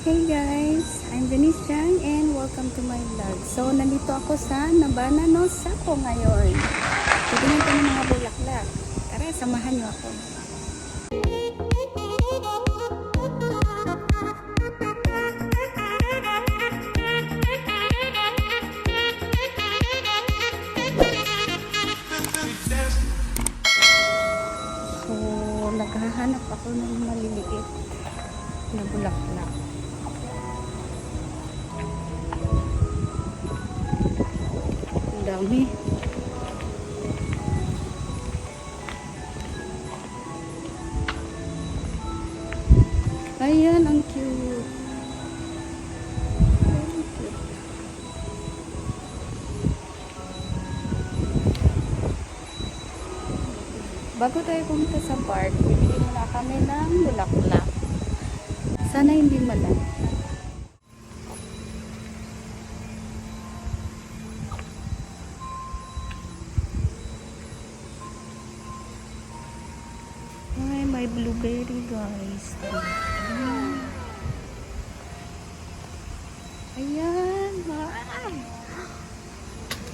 Hey guys, I'm Denise Chang and welcome to my vlog. So, nandito ako sa Nabana no Saco ngayon. Titingnan ko ng mga bulaklak. Tara, samahan niyo ako. So, naghahanap ako ng maliliit na bulaklak. Ang dami. Ayan, ang cute. Very cute. Bago tayo pumunta sa park, bibili muna kami ng bulaklak. Sana hindi malan. Ay, may blueberry guys. Ayan. Ay.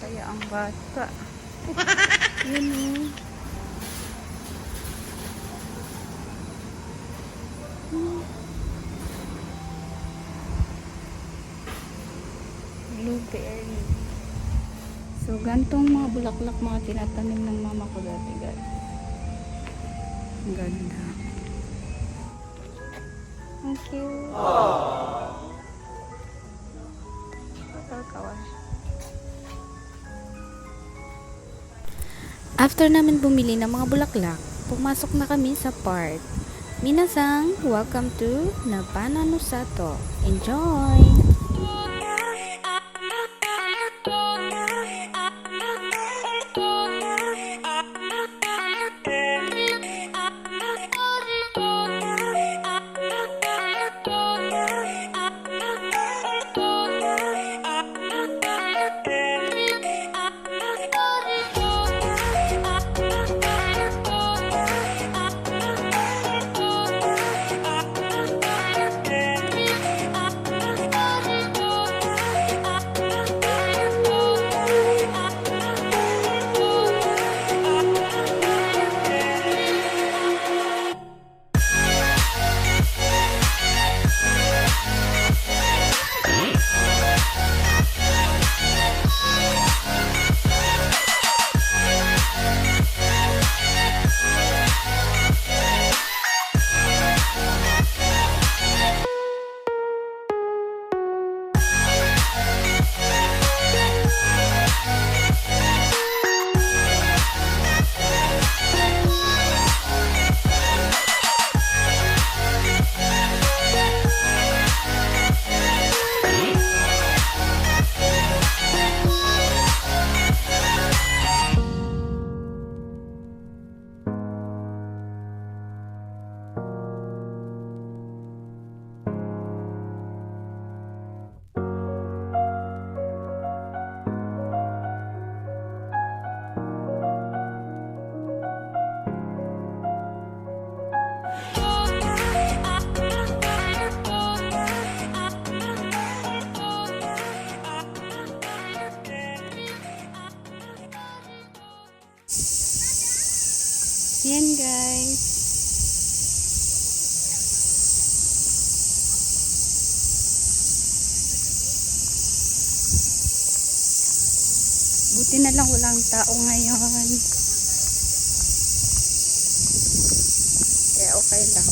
Kaya ang bata. Yun o. Blueberry. So, gantong mga bulaklak mga tinatanim ng mama ko dati guys. Ang ganda. Thank you. After namin bumili ng mga bulaklak, pumasok na kami sa park. Minasang, welcome to Nabana no Saco. Enjoy! Yan guys. Buti na lang walang tao ngayon. Kaya okay lang.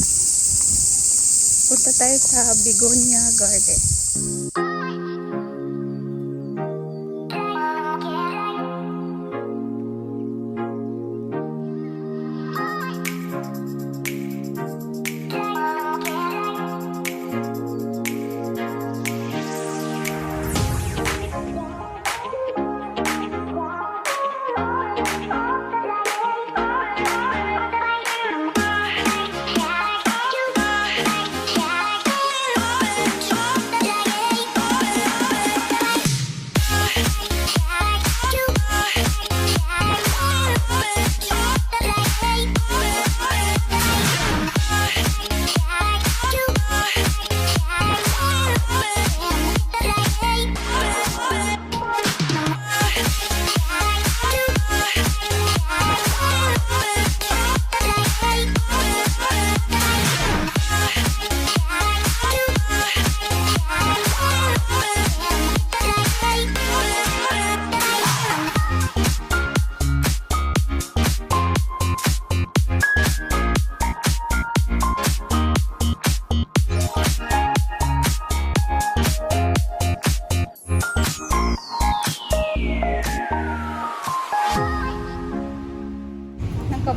Punta tayo sa Begonia Garden.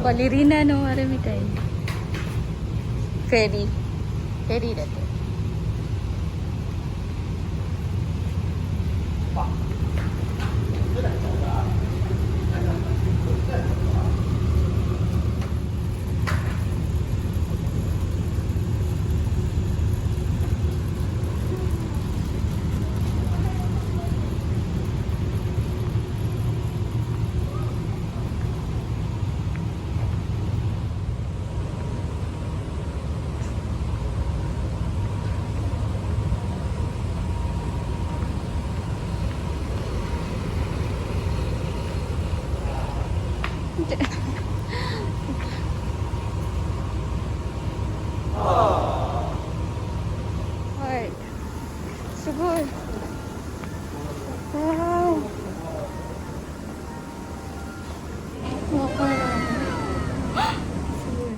Ballerina no, marami tayo. Ferry. Ferry na to. Ay, sugod. Wow. Okay. Sugod.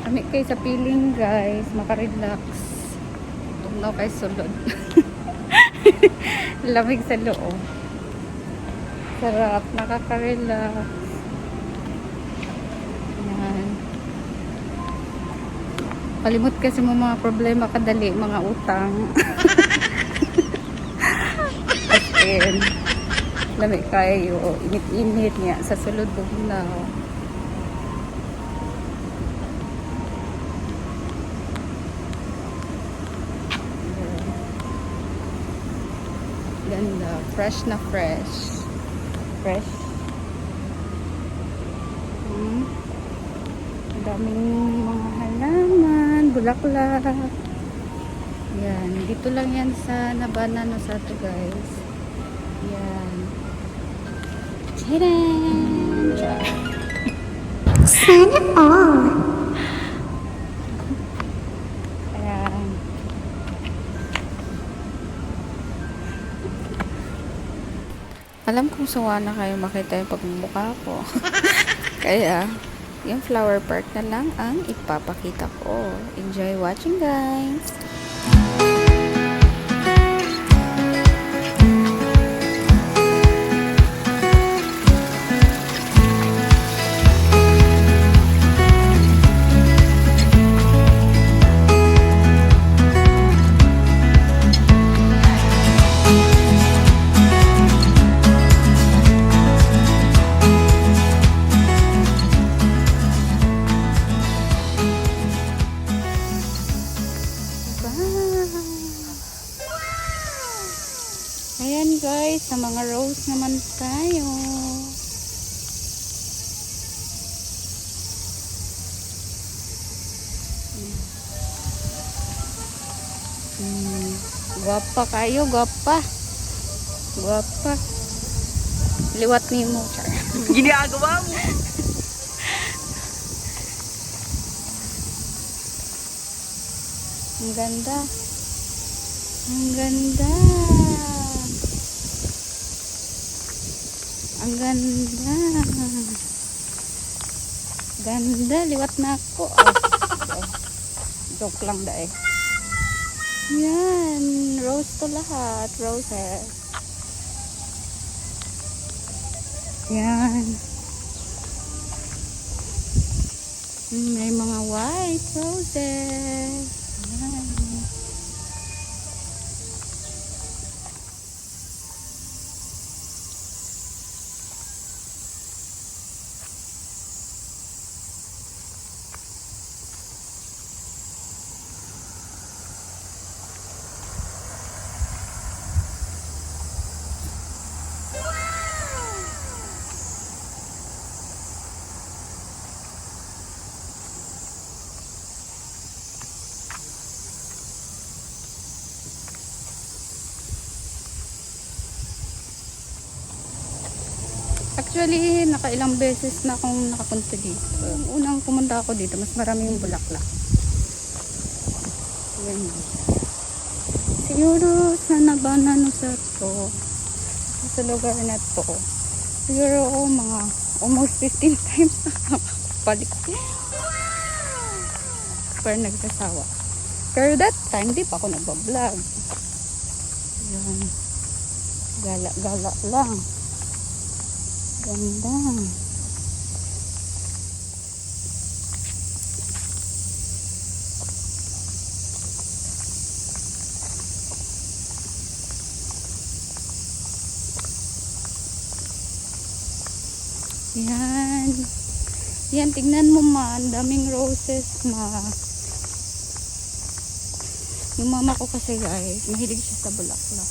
Kami kay sa piling guys, makarelax. Tugnaw kay sulod. Lamig sa loob. Sarap, nakaka-relax. Yan. Palimot kasi mo mga problema kadali, mga utang. As in, lamig kayo, init-init niya sa sulod bugnaw. Ganda, fresh na fresh. Fresh. Ang daming mga halaman, bulaklak. Yan, dito lang yan sa Nabana no sa to guys. Yan. Tadaan! Sana all! Ayan. Alam kong sawa na kayo makita yung pagmumukha ko. Kaya, yung flower park na lang ang ipapakita ko. Enjoy watching guys! Ayan guys, sa mga rose naman tayo. Guwapa kayo, guwapa. Guwapa. Liwat ni mo, char. Ginagawa mo. Ang ganda. Ang ganda. Ang ganda. Ganda, liwat na ako. Oh. Joke lang dahil. Yan, rose to lahat, roses. Yan. May mga white roses. Yan. Actually, nakailang beses na akong nakapunta dito. Yung unang pumunta ako dito, mas marami yung bulaklak. Yan. Siguro sa Nabanano sa to, sa lugar na to, siguro ako mga almost 15 times na nakapalik. Pero nagsasawa. Pero that time, di pa ako nagbablog. Yan. Gala-gala lang. Ganda. Yan. Yan, tignan mo ma. Ang daming roses ma. Yung mama ko kasi guys, mahilig siya sa bulaklak.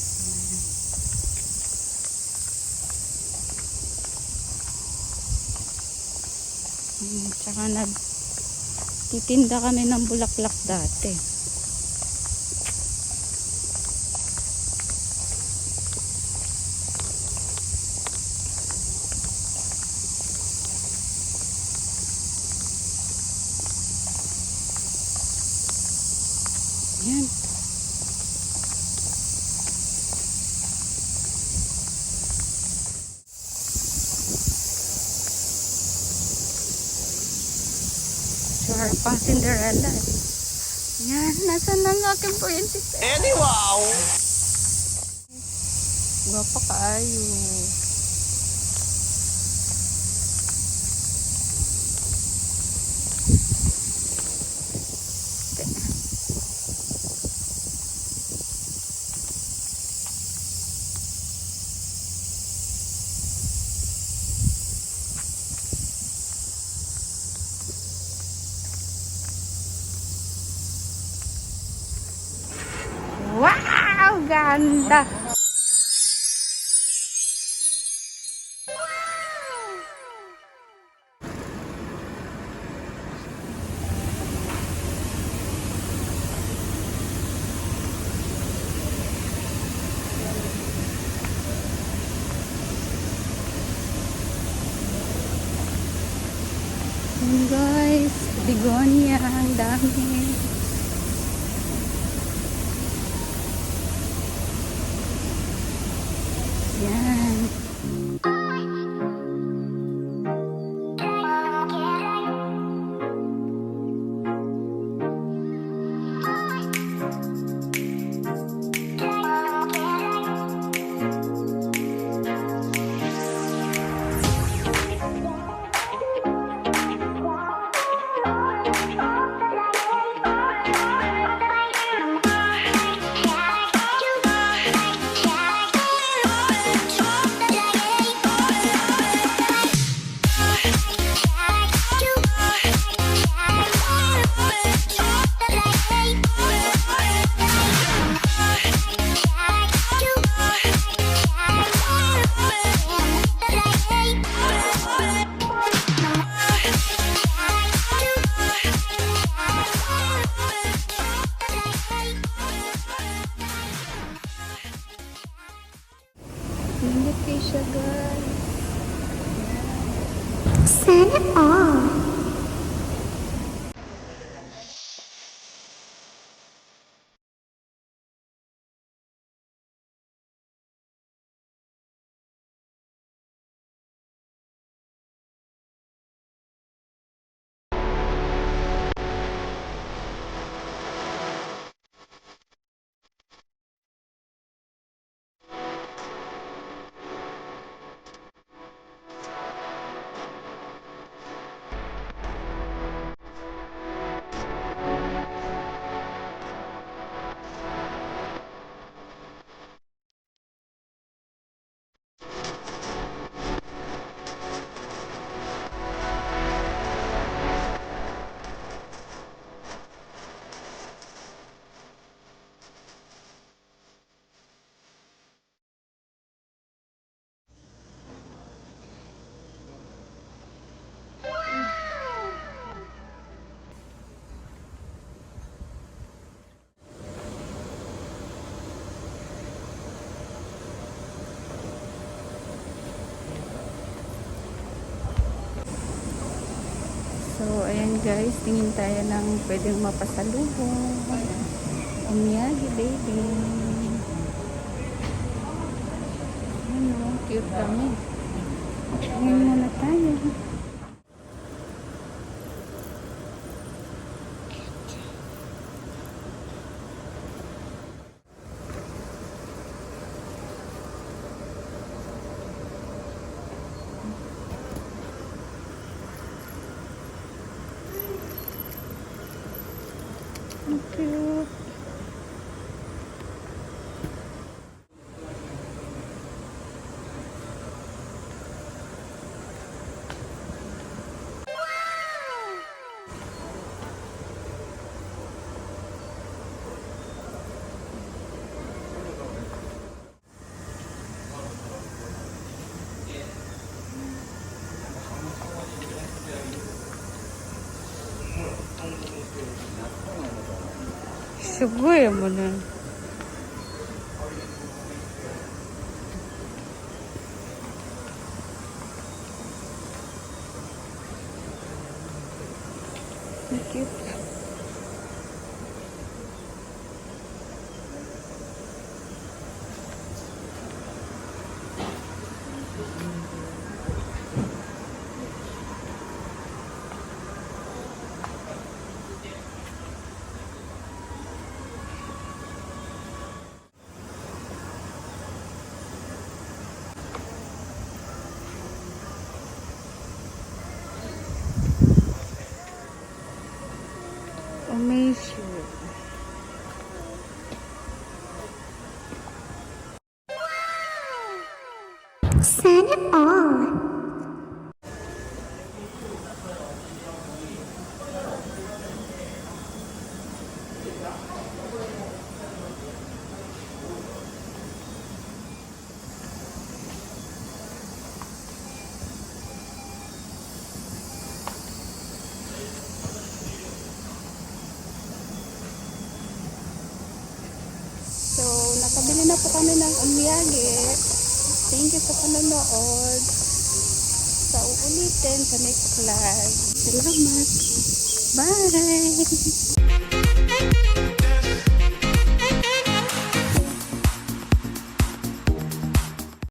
Tsaka nagtitinda kami ng bulaklak dati. Yan. Sure, pang Cinderella. Yan, nasa na ang aking princess? Anyhow. Gwapa kaayo. Wow! Ganda! Yan guys, begonia, ang dami. Yan. Hindi kayo siya guys. Sana all. guys, tingin tayo ng pwedeng mapasalubong. Umiyagi, baby. Ano, cute kami. Tingin muna tayo. Ang cute. Sugoy mo na. Cute. Amazing. Sana all. So, nakabili na po kami ng umiyagi. Thank you sa panonood. Sa uulitin sa next vlog. Salamat. Bye!